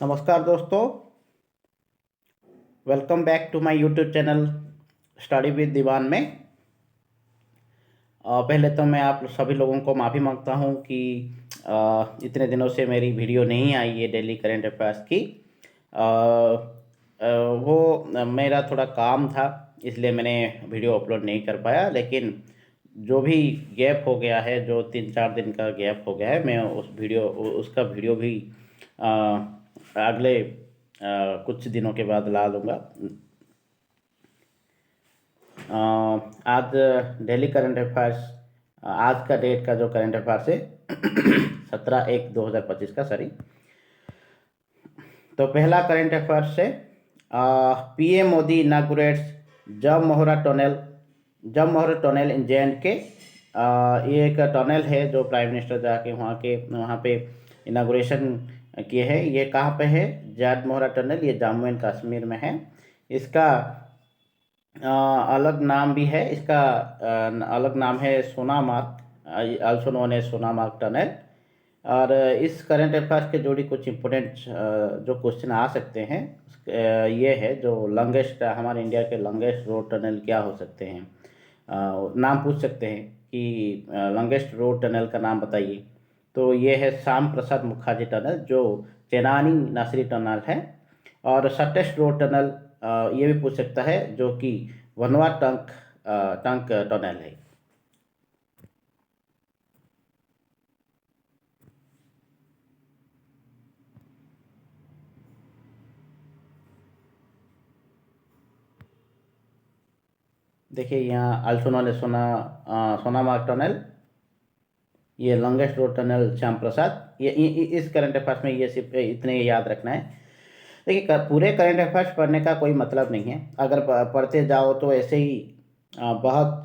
नमस्कार दोस्तों, welcome back to my YouTube channel study with Diwan में। पहले तो मैं आप सभी लोगों को माफ़ी मांगता हूं कि इतने दिनों से मेरी वीडियो नहीं आई है डेली करंट अफेयर्स की। अ, वो मेरा थोड़ा काम था, इसलिए मैंने वीडियो अपलोड नहीं कर पाया। लेकिन जो भी गैप हो गया है, जो 3-4 दिन का गैप हो गया है, मैं उसका वीडियो भी अ, अगले कुछ दिनों के बाद ला लूँगा। आज डेली करंट अफेयर्स, आज का डेट का जो करंट अफेयर्स है 17/1/2025 का, सॉरी। तो पहला करंट अफेयर्स है, पीएम मोदी इनागुरेट्स जब मोहरा टनल इन JNK। ये एक टनल है जो प्राइम मिनिस्टर जाके वहाँ पे इनागुरेशन किए हैं। ये कहाँ पे है? जाट मोहरा टनल, ये जम्मू एंड कश्मीर में है। इसका अलग नाम भी है, इसका अलग नाम है Sonamarg, also known as Sonamarg tunnel. और इस करंट अफेयर्स के जोड़ी कुछ इम्पोर्टेंट जो क्वेश्चन आ सकते हैं, ये है जो लॉन्गेस्ट, हमारे इंडिया के लॉन्गेस्ट रोड टनल क्या हो सकते हैं। नाम पूछ सकते हैं कि लॉन्गेस्ट रोड टनल का नाम बताइए। तो ये है श्याम प्रसाद मुखर्जी टनल, जो चेनानी नासरी टनल है। और शॉर्टेस्ट रोड टनल ये भी पूछ सकता है, जो कि वनवा टंक टनल है। देखिए यहाँ अल्सोनल सोनामार्ग टनल, ये longest road tunnel Shyam Prasad. इस करंट अफेयर्स में ये सिर्फ इतने याद रखना है। देखिए पूरे करंट अफेयर्स पढ़ने का कोई मतलब नहीं है। अगर पढ़ते जाओ तो ऐसे ही बहुत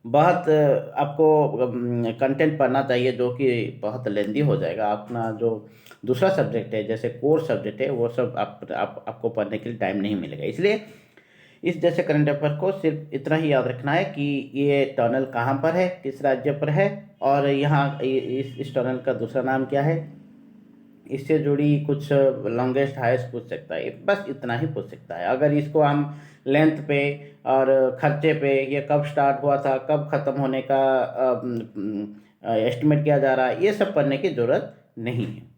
बहुत आपको कंटेंट पढ़ना चाहिए, जो कि बहुत लेंदी हो जाएगा। अपना जो दूसरा सब्जेक्ट है, जैसे कोर सब्जेक्ट है, वो सब आपको पढ़ने के लिए टाइम नहीं मिलेगा। इसलिए इस जैसे करंट अफेयर को सिर्फ इतना ही याद रखना है कि ये टनल कहाँ पर है, किस राज्य पर है, और यहाँ इस टनल का दूसरा नाम क्या है। इससे जुड़ी कुछ लॉन्गेस्ट हाईएस्ट पूछ सकता है, बस इतना ही पूछ सकता है। अगर इसको हम लेंथ पे और खर्चे पे, ये कब स्टार्ट हुआ था, कब ख़त्म होने का एस्टिमेट किया जा रहा है, ये सब पढ़ने की ज़रूरत नहीं है।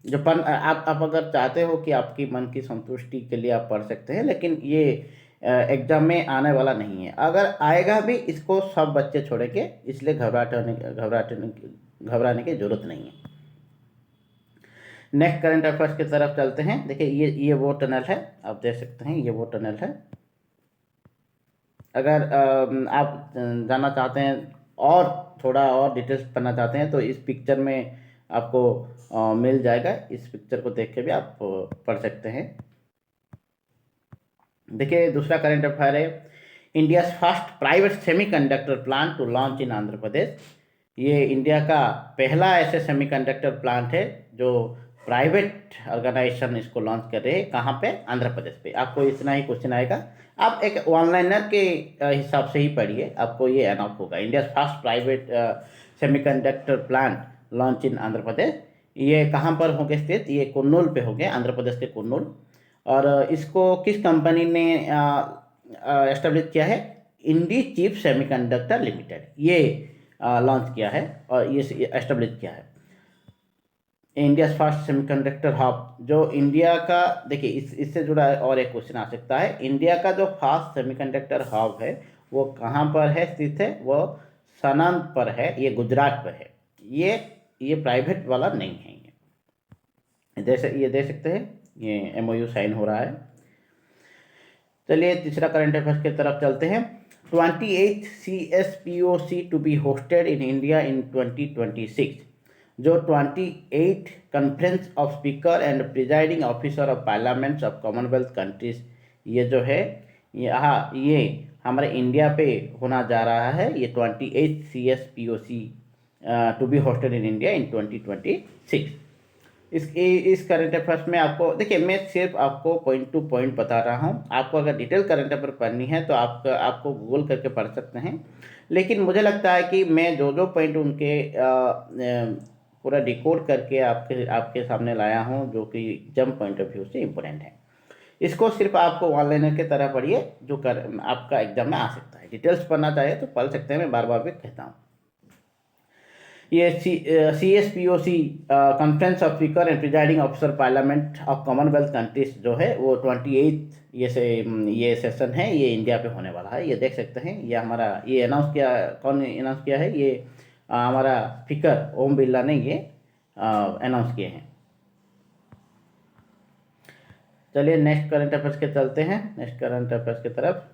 जो पढ़ आप अगर चाहते हो कि आपकी मन की संतुष्टि के लिए आप पढ़ सकते हैं, लेकिन ये एग्जाम में आने वाला नहीं है। अगर आएगा भी, इसको सब बच्चे छोड़ेंगे, इसलिए घबराने की जरूरत नहीं है। नेक्स्ट करंट अफेयर्स की तरफ चलते हैं। देखिए ये वो टनल है, आप देख सकते हैं, ये वो टनल है। अगर आप जानना चाहते हैं और थोड़ा और डिटेल्स पढ़ना चाहते हैं, तो इस पिक्चर में आपको मिल जाएगा। इस पिक्चर को देख के भी आप पढ़ सकते हैं। देखिए दूसरा करंट अफेयर है, India first private semiconductor plant to launch in Andhra Pradesh. ये इंडिया का पहला ऐसे सेमीकंडक्टर प्लांट है जो प्राइवेट ऑर्गेनाइजेशन इसको लॉन्च कर रहे हैं। कहाँ पे? आंध्र प्रदेश पे। आपको इतना ही क्वेश्चन आएगा, आप एक ऑनलाइनर के हिसाब से ही पढ़िए, आपको ये एनऑफ होगा। India first private semiconductor plant launch in Andhra Pradesh. ये कहाँ पर होंगे स्थित? ये कुन्नूल पे होंगे, आंध्र प्रदेश के कुन्नूल। और इसको किस कंपनी ने एस्टेब्लिश किया है? इंडी चिप सेमीकंडक्टर लिमिटेड, ये लॉन्च किया है और ये एस्टेब्लिश किया है। इंडिया फर्स्ट सेमीकंडक्टर हब, जो इंडिया का, देखिए इससे जुड़ा और एक क्वेश्चन आ सकता है। इंडिया का जो फास्ट सेमीकंडक्टर हब है, वो कहाँ पर है स्थित है? वो सनंद पर है, ये गुजरात पर है। ये प्राइवेट वाला नहीं है। ये देख सकते हैं, ये MOU साइन हो रहा है। चलिए तीसरा करंट अफेयर्स की तरफ चलते हैं। 28th CSPOC to be hosted in India in 2026। जो 28 conference of speaker and presiding officer of parliaments of commonwealth countries, ये जो है ये हमारे इंडिया पे होना जा रहा है। ये 28th CSPOC to be hosted in India in 2026। इस करंट अफेयर्स में आपको, देखिए मैं सिर्फ आपको पॉइंट टू पॉइंट बता रहा हूँ। आपको अगर डिटेल करंट अफेयर पढ़नी है तो आपको गूगल करके पढ़ सकते हैं। लेकिन मुझे लगता है कि मैं जो जो पॉइंट उनके पूरा डिकोड करके आपके आपके सामने लाया हूँ, जो कि एग्जाम पॉइंट ऑफ व्यू से इम्पोर्टेंट है। इसको सिर्फ आपको ऑनलाइन की तरह पढ़िए, जो आपका एग्जाम में आ सकता है। डिटेल्स पढ़ना चाहे तो पढ़ सकते हैं, मैं बार बार भी कहता हूँ। ये CSPOC conference of speaker and presiding officer parliament of commonwealth countries जो है वो 28 ये सेशन है, ये इंडिया पे होने वाला है। ये देख सकते हैं, ये हमारा ये अनाउंस किया, कौन अनाउंस किया है? ये हमारा स्पीकर ओम बिरला ने ये अनाउंस किए हैं। चलिए नेक्स्ट करंट अफेयर्स के चलते हैं, नेक्स्ट करंट अफेयर्स की तरफ।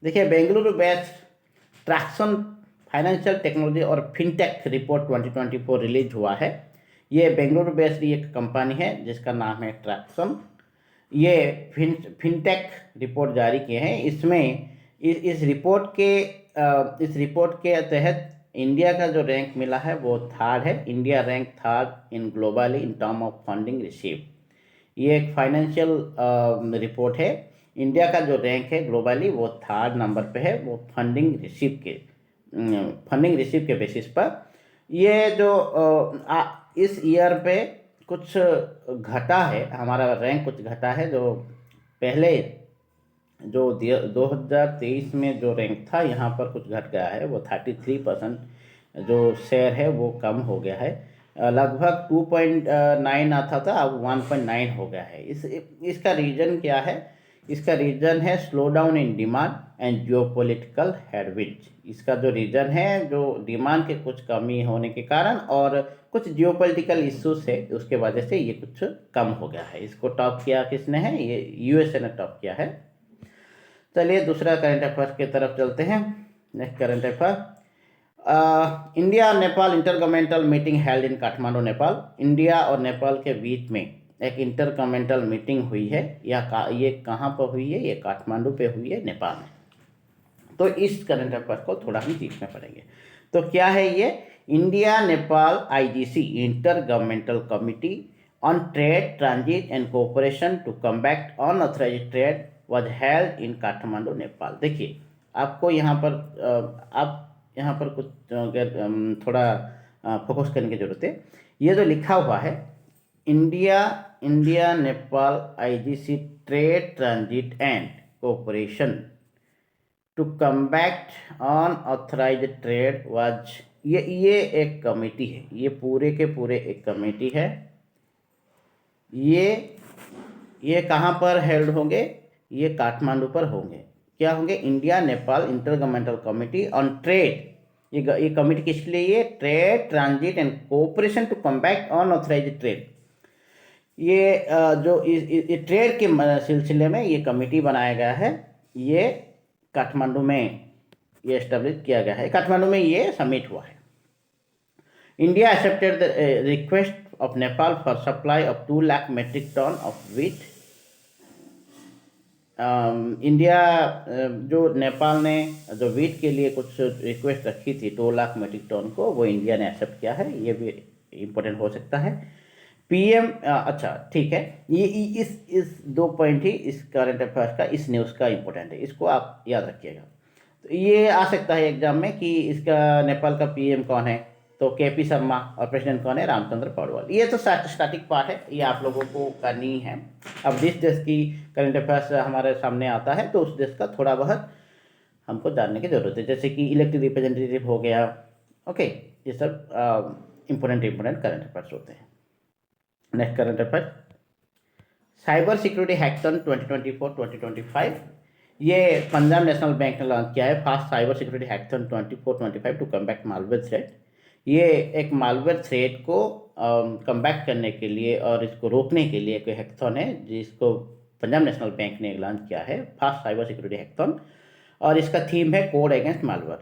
देखिए, Bengaluru based Turkson financial technology और फिनटेक रिपोर्ट 2024 रिलीज हुआ है। ये बेंगलुरु बेस्ड एक कंपनी है जिसका नाम है ट्रैक्सन। ये फिनटेक रिपोर्ट जारी किए हैं। इसमें इस रिपोर्ट के तहत इंडिया का जो रैंक मिला है वो थर्ड है। India rank third in globally in term of funding receive. ये एक फाइनेंशियल रिपोर्ट है। इंडिया का जो रैंक है ग्लोबली वो थर्ड नंबर पे है, वो फंडिंग रिसीव के बेसिस पर। ये जो इस ईयर पे कुछ घटा है, हमारा रैंक कुछ घटा है। जो पहले जो 2023 में जो रैंक था, यहाँ पर कुछ घट गया है। वो 33% जो शेयर है वो कम हो गया है। लगभग 2.9 आता था, अब 1.9 हो गया है। इसका रीज़न क्या है? इसका रीज़न है slow down in demand and geopolitical headwinds. इसका जो रीज़न है, जो डिमांड के कुछ कमी होने के कारण और कुछ जियोपॉलिटिकल इश्यूज है, उसके वजह से ये कुछ कम हो गया है। इसको टॉप किया किसने है? ये USA ने टॉप किया है। चलिए दूसरा करंट अफेयर की तरफ चलते हैं। Next current affair, India Nepal inter governmental meeting held in Kathmandu, Nepal. India और नेपाल के बीच में एक इंटर गवर्नमेंटल मीटिंग हुई है। ये कहाँ पर हुई है? ये काठमांडू पे हुई है, नेपाल में। तो इस करंट अफेयर को थोड़ा हम सीखना पड़ेंगे। तो क्या है ये? India Nepal IGC inter governmental committee on trade transit and cooperation to combat unauthorised trade was held in Kathmandu, Nepal. देखिए, आपको यहाँ पर आप यहाँ पर कुछ थोड़ा फोकस करने की जरूरत है। ये जो लिखा हुआ है, India Nepal IGC trade transit and cooperation to combat unauthorised trade was, ये एक कमेटी है। ये पूरे के पूरे एक कमेटी है। ये कहाँ पर हेल्ड होंगे? ये काठमांडू पर होंगे। क्या होंगे? India Nepal inter governmental committee on trade. ये कमिटी किसके लिए? ये trade transit and cooperation to combat unauthorised trade. ये जो इस ट्रेड के सिलसिले में ये कमेटी बनाया गया है। ये काठमांडू में ये एस्टेब्लिश किया गया है। काठमांडू में ये समिट हुआ है। India accepted the request of Nepal for supply of 2 lakh metric ton of wheat. India जो नेपाल ने जो व्हीट के लिए कुछ रिक्वेस्ट रखी थी 2 लाख मेट्रिक टन को, वो इंडिया ने एक्सेप्ट किया है। ये भी इम्पोर्टेंट हो सकता है। PM अच्छा ठीक है, ये इस 2 पॉइंट ही इस करंट अफेयर्स का, इस न्यूज़ का इम्पोर्टेंट है। इसको आप याद रखिएगा। तो ये आ सकता है एग्जाम में कि इसका नेपाल का PM कौन है? तो KP शर्मा। और प्रेसिडेंट कौन है? रामचंद्र पौडवाल। ये तो स्टैटिक पार्ट है, ये आप लोगों को करनी है। अब जिस देश की करंट अफेयर्स हमारे सामने आता है तो उस देश का थोड़ा बहुत हमको जानने की ज़रूरत है। जैसे कि इलेक्टेड रिप्रेजेंटेटिव हो गया, ओके, ये सब इम्पोर्टेंट करंट अफेयर्स होते हैं। Next current affair, cyber security hackathon 2024-2025। ये पंजाब नेशनल बैंक ने लॉन्च किया है। Fast cyber security hackathon 24-25 to combat malware threat. ये एक मालवेयर थ्रेट को कम्बैट करने के लिए और इसको रोकने के लिए एक हैकेथॉन है, जिसको पंजाब नेशनल बैंक ने लॉन्च किया है, फास्ट साइबर सिक्योरिटी हैकेथॉन। और इसका थीम है कोड अगेंस्ट मालवेयर।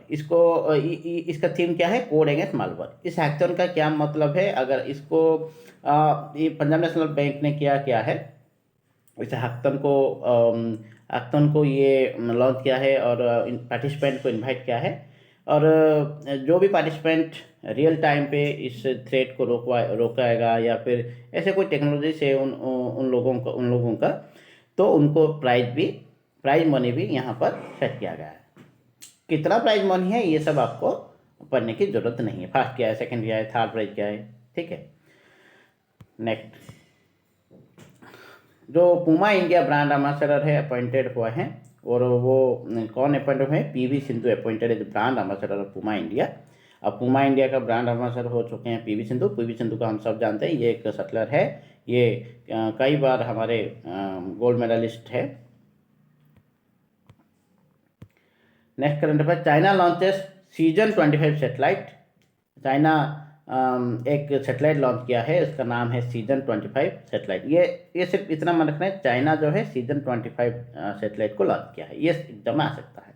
इसका थीम क्या है? Code against malware. इस हैकेथॉन का क्या मतलब है? अगर इसको ये पंजाब नेशनल बैंक ने क्या है, इस हैकेथॉन को ये लॉन्च किया है और पार्टिसिपेंट को इनवाइट किया है। और जो भी पार्टिसिपेंट रियल टाइम पे इस थ्रेट को रोकाएगा या फिर ऐसे कोई टेक्नोलॉजी से उन लोगों का तो उनको प्राइज भी प्राइज मनी भी यहाँ पर सेट किया गया है। कितना प्राइज मनी है ये सब आपको पढ़ने की ज़रूरत नहीं है, फर्स्ट क्या है, सेकंड क्या है, थर्ड प्राइज क्या है, ठीक है। नेक्स्ट, जो पूमा इंडिया ब्रांड एम्बेसडर है अपॉइंटेड हुआ है, और वो कौन अपॉइंटेड हुए, PV Sindhu appointed as brand ambassador of Puma India. अब पूमा इंडिया का ब्रांड एम्बेसडर हो चुके हैं पीवी सिंधु। पीवी सिंधु का हम सब जानते हैं, ये एक शटलर है, ये कई बार हमारे गोल्ड मेडलिस्ट है। Next current affair, China launches Shijian 25 satellite. China एक सेटेलाइट लॉन्च किया है, इसका नाम है सीजन 25 सेटेलाइट। ये सिर्फ इतना मन रखना है, चाइना जो है सीजन 25 सेटेलाइट को लॉन्च किया है, ये एकदम आ सकता है।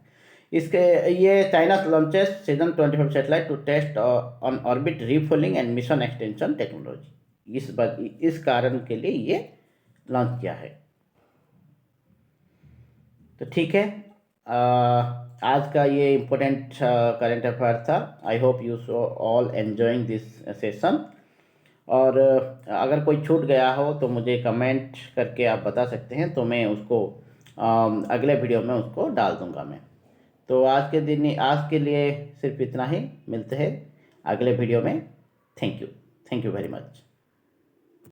इसके ये China launches Shijian 25 satellite to test on orbit refuelling and mission extension technology. इस कारण के लिए ये लॉन्च किया है। तो ठीक है, आज का ये इम्पोर्टेंट करंट अफेयर था। I hope you so all enjoying this session. और अगर कोई छूट गया हो तो मुझे कमेंट करके आप बता सकते हैं, तो मैं उसको अगले वीडियो में उसको डाल दूंगा मैं। तो आज के लिए सिर्फ इतना ही, मिलते हैं अगले वीडियो में। Thank you very much.